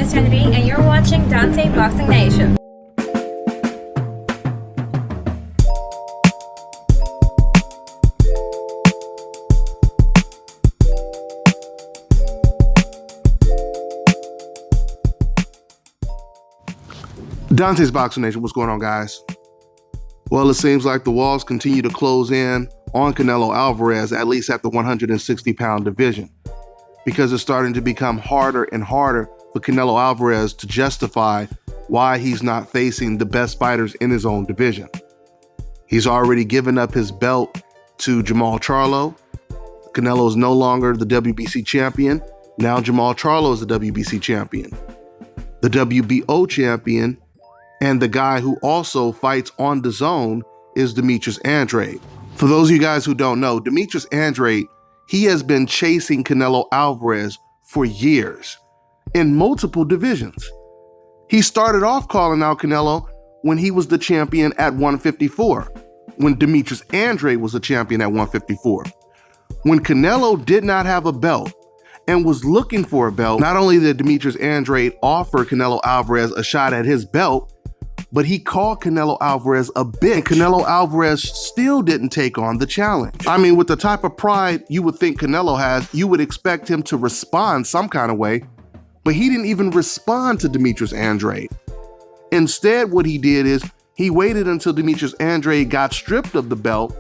is Andrade, and you're watching Dante Boxing Nation. Dante's Boxing Nation, what's going on, guys? Well, it seems like the walls continue to close in on Canelo Alvarez, at least at the 160-pound division, because it's starting to become harder and harder for Canelo Alvarez to justify why he's not facing the best fighters in his own division. He's already given up his belt to Jermall Charlo. Canelo is no longer the WBC champion. Now Jermall Charlo is the WBC champion. The WBO champion and the guy who also fights on DAZN is Demetrius Andrade. For those of you guys who don't know, Demetrius Andrade, he has been chasing Canelo Alvarez for years in multiple divisions. He started off calling out Canelo when he was the champion at 154, when Demetrius Andrade was the champion at 154. When Canelo did not have a belt and was looking for a belt, not only did Demetrius Andrade offer Canelo Alvarez a shot at his belt, but he called Canelo Alvarez a bitch. Canelo Alvarez still didn't take on the challenge. I mean, with the type of pride you would think Canelo has, you would expect him to respond some kind of way, but he didn't even respond to Demetrius Andrade. Instead, what he did is he waited until Demetrius Andrade got stripped of the belt,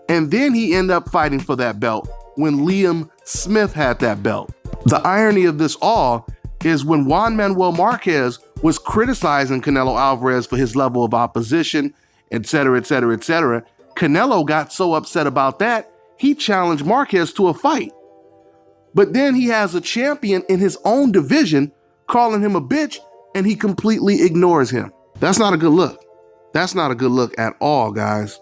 and then he ended up fighting for that belt when Liam Smith had that belt. The irony of this all is when Juan Manuel Marquez was criticizing Canelo Alvarez for his level of opposition, etc., Canelo got so upset about that, he challenged Marquez to a fight. But then he has a champion in his own division calling him a bitch, and he completely ignores him. That's not a good look. That's not a good look at all, guys.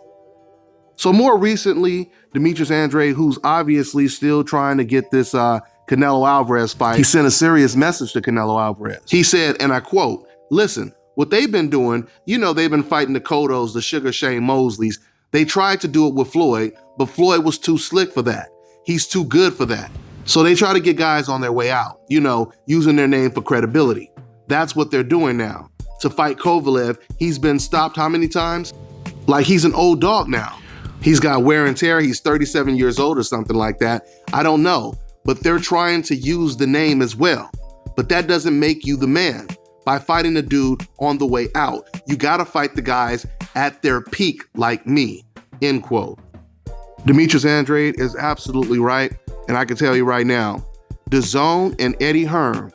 So more recently, Demetrius Andrade, who's obviously still trying to get this Canelo Alvarez fight, he sent a serious message to Canelo Alvarez. He said, and I quote, "Listen, what they've been doing, you know, they've been fighting the Cottos, the Sugar Shane Mosleys. They tried to do it with Floyd, but Floyd was too slick for that. He's too good for that. So they try to get guys on their way out, you know, using their name for credibility. That's what they're doing now. To fight Kovalev, he's been stopped how many times? Like he's an old dog now. He's got wear and tear. He's 37 years old or something like that. I don't know. But they're trying to use the name as well. But that doesn't make you the man. By fighting a dude on the way out, you gotta fight the guys at their peak like me," end quote. Demetrius Andrade is absolutely right. And I can tell you right now, DAZN and Eddie Hearn,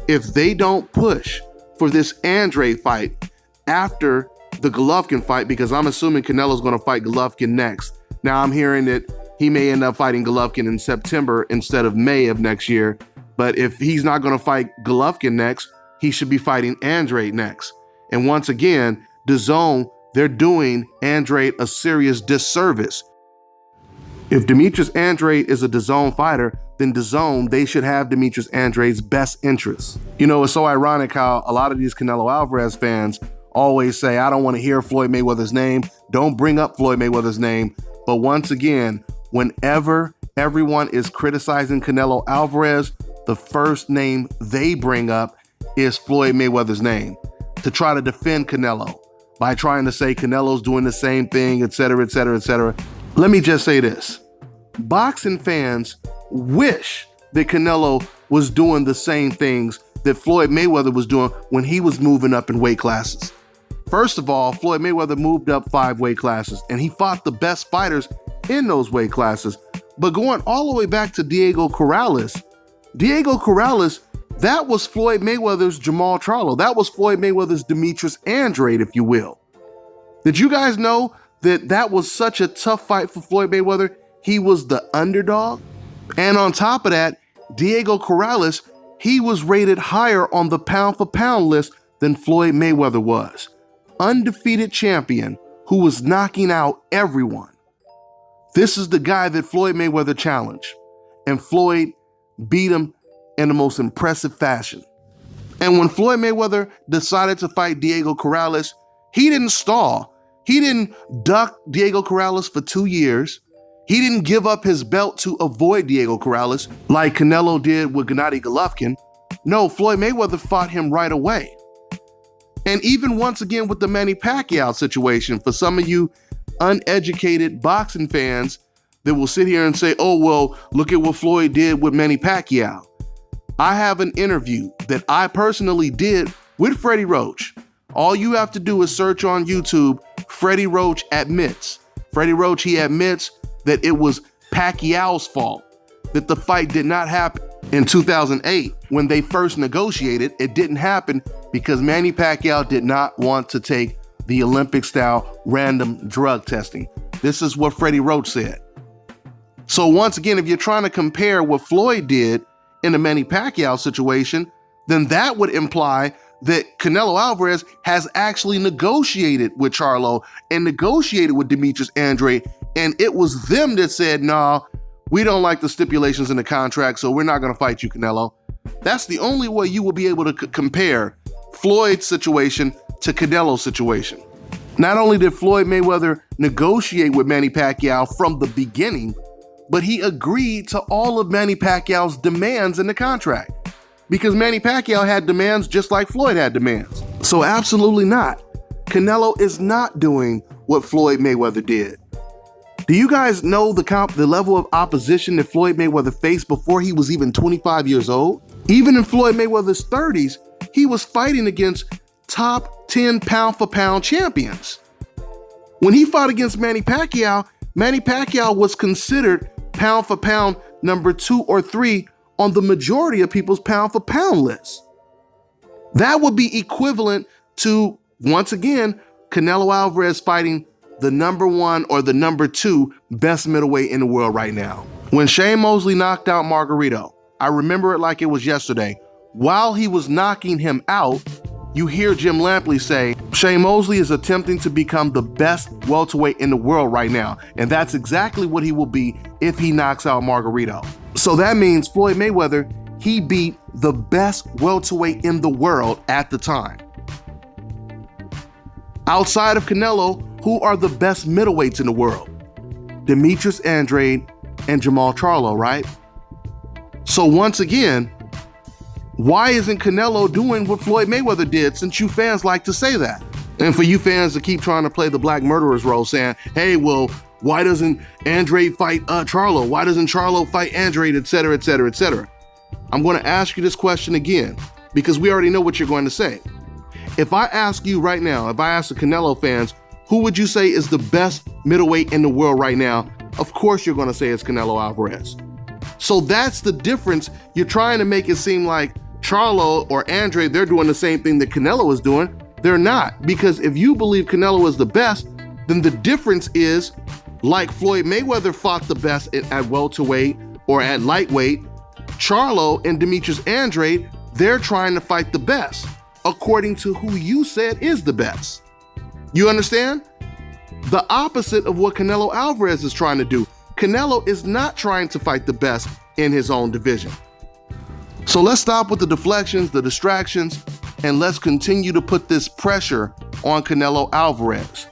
if they don't push for this Andrade fight after the Golovkin fight, because I'm assuming Canelo's gonna fight Golovkin next. Now I'm hearing that he may end up fighting Golovkin in September instead of May of next year. But if he's not going to fight Golovkin next, he should be fighting Andrade next. And once again, DAZN, they're doing Andrade a serious disservice. If Demetrius Andrade is a DAZN fighter, then DAZN, they should have Demetrius Andrade's best interests. You know, it's so ironic how a lot of these Canelo Alvarez fans always say, I don't want to hear Floyd Mayweather's name. Don't bring up Floyd Mayweather's name. But once again, whenever everyone is criticizing Canelo Alvarez, the first name they bring up is Floyd Mayweather's name to try to defend Canelo by trying to say Canelo's doing the same thing, etc. Let me just say this. Boxing fans wish that Canelo was doing the same things that Floyd Mayweather was doing when he was moving up in weight classes. First of all, Floyd Mayweather moved up 5 weight classes and he fought the best fighters in those weight classes. But going all the way back to Diego Corrales, that was Floyd Mayweather's Jermall Charlo. That was Floyd Mayweather's Demetrius Andrade, if you will. Did you guys know that that was such a tough fight for Floyd Mayweather? He was the underdog. And on top of that, Diego Corrales, he was rated higher on the pound for pound list than Floyd Mayweather was. Undefeated champion who was knocking out everyone. This is the guy that Floyd Mayweather challenged, and Floyd beat him in the most impressive fashion. And when Floyd Mayweather decided to fight Diego Corrales, he didn't stall. He didn't duck Diego Corrales for 2 years. He didn't give up his belt to avoid Diego Corrales like Canelo did with Gennady Golovkin. No, Floyd Mayweather fought him right away. And even once again with the Manny Pacquiao situation, for some of you uneducated boxing fans that will sit here and say, oh, well, look at what Floyd did with Manny Pacquiao. I have an interview that I personally did with Freddie Roach. All you have to do is search on YouTube, Freddie Roach admits. Freddie Roach, he admits that it was Pacquiao's fault, that the fight did not happen. In 2008, when they first negotiated, it didn't happen because Manny Pacquiao did not want to take the Olympic-style random drug testing. This is what Freddie Roach said. So once again, if you're trying to compare what Floyd did in the Manny Pacquiao situation, then that would imply that Canelo Alvarez has actually negotiated with Charlo and negotiated with Demetrius Andrade, and it was them that said, nah, we don't like the stipulations in the contract, so we're not going to fight you, Canelo. That's the only way you will be able to compare Floyd's situation to Canelo's situation. Not only did Floyd Mayweather negotiate with Manny Pacquiao from the beginning, but he agreed to all of Manny Pacquiao's demands in the contract, because Manny Pacquiao had demands just like Floyd had demands. So absolutely not. Canelo is not doing what Floyd Mayweather did. Do you guys know the level of opposition that Floyd Mayweather faced before he was even 25 years old? Even in Floyd Mayweather's 30s, he was fighting against top 10 pound-for-pound champions. When he fought against Manny Pacquiao was considered pound-for-pound number 2 or 3 on the majority of people's pound-for-pound list. That would be equivalent to, once again, Canelo Alvarez fighting the number 1 or the number 2 best middleweight in the world right now. When Shane Mosley knocked out Margarito, I remember it like it was yesterday. While he was knocking him out, you hear Jim Lampley say, Shane Mosley is attempting to become the best welterweight in the world right now. And that's exactly what he will be if he knocks out Margarito. So that means Floyd Mayweather, he beat the best welterweight in the world at the time. Outside of Canelo, who are the best middleweights in the world? Demetrius Andrade and Jamal Charlo, right? So once again, why isn't Canelo doing what Floyd Mayweather did, since you fans like to say that? And for you fans to keep trying to play the black murderers role, saying, hey, well, why doesn't Andrade fight Charlo? Why doesn't Charlo fight Andrade, et cetera, et cetera, et cetera? I'm going to ask you this question again, because we already know what you're going to say. If I ask you right now, if I ask the Canelo fans, who would you say is the best middleweight in the world right now? Of course you're going to say it's Canelo Alvarez. So that's the difference. You're trying to make it seem like Charlo or Andrade, they're doing the same thing that Canelo is doing. They're not, because if you believe Canelo is the best, then the difference is, like Floyd Mayweather fought the best at welterweight or at lightweight, Charlo and Demetrius Andrade, they're trying to fight the best, according to who you said is the best. You understand? The opposite of what Canelo Alvarez is trying to do. Canelo is not trying to fight the best in his own division. So let's stop with the deflections, the distractions, and let's continue to put this pressure on Canelo Alvarez.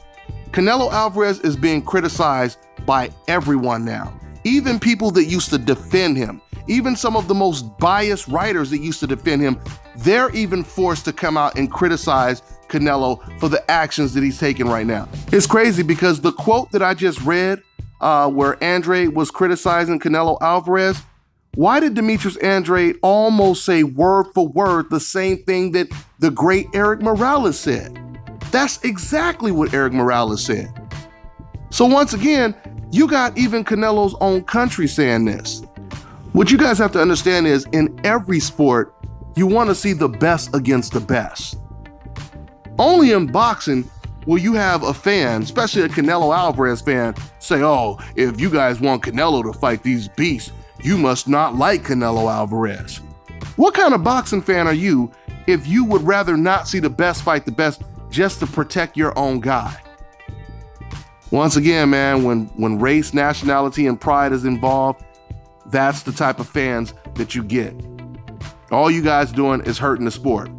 Canelo Alvarez is being criticized by everyone now. Even people that used to defend him, even some of the most biased writers that used to defend him, they're even forced to come out and criticize Canelo for the actions that he's taking right now. It's crazy because the quote that I just read, where Andrade was criticizing Canelo Alvarez, why did Demetrius Andrade almost say word for word the same thing that the great Eric Morales said? That's exactly what Eric Morales said. So once again, you got even Canelo's own country saying this. What you guys have to understand is, in every sport, you want to see the best against the best. Only in boxing will you have a fan, especially a Canelo Alvarez fan, say, oh, if you guys want Canelo to fight these beasts, you must not like Canelo Alvarez. What kind of boxing fan are you if you would rather not see the best fight the best just to protect your own guy? Once again, man, when race, nationality, and pride is involved, that's the type of fans that you get. All you guys doing is hurting the sport.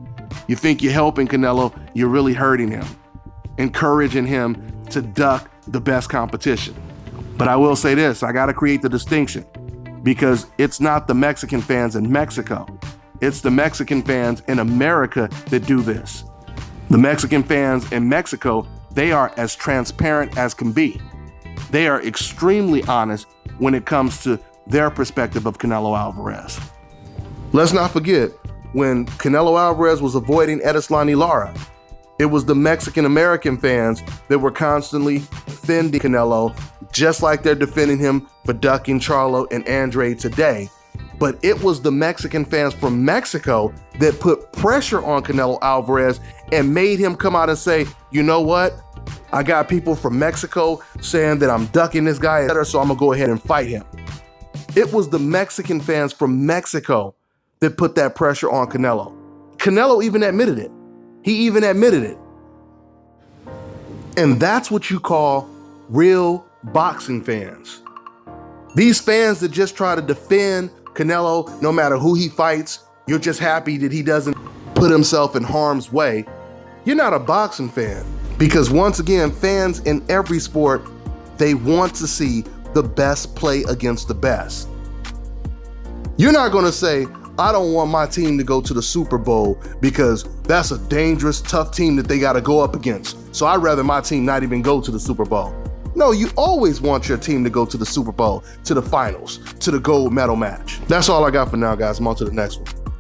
You think you're helping Canelo, you're really hurting him, encouraging him to duck the best competition. But I will say this, I gotta create the distinction, because it's not the Mexican fans in Mexico. It's the Mexican fans in America that do this. The Mexican fans in Mexico, they are as transparent as can be. They are extremely honest when it comes to their perspective of Canelo Alvarez. Let's not forget, when Canelo Alvarez was avoiding Edeslani Lara, it was the Mexican-American fans that were constantly defending Canelo, just like they're defending him for ducking Charlo and Andrade today. But it was the Mexican fans from Mexico that put pressure on Canelo Alvarez and made him come out and say, you know what? I got people from Mexico saying that I'm ducking this guy, so I'm gonna go ahead and fight him. It was the Mexican fans from Mexico that put that pressure on Canelo. Canelo even admitted it. He even admitted it. And that's what you call real boxing fans. These fans that just try to defend Canelo no matter who he fights, you're just happy that he doesn't put himself in harm's way. You're not a boxing fan. Because once again, fans in every sport, they want to see the best play against the best. You're not gonna say, I don't want my team to go to the Super Bowl because that's a dangerous, tough team that they gotta go up against. So I'd rather my team not even go to the Super Bowl. No, you always want your team to go to the Super Bowl, to the finals, to the gold medal match. That's all I got for now, guys. I'm on to the next one.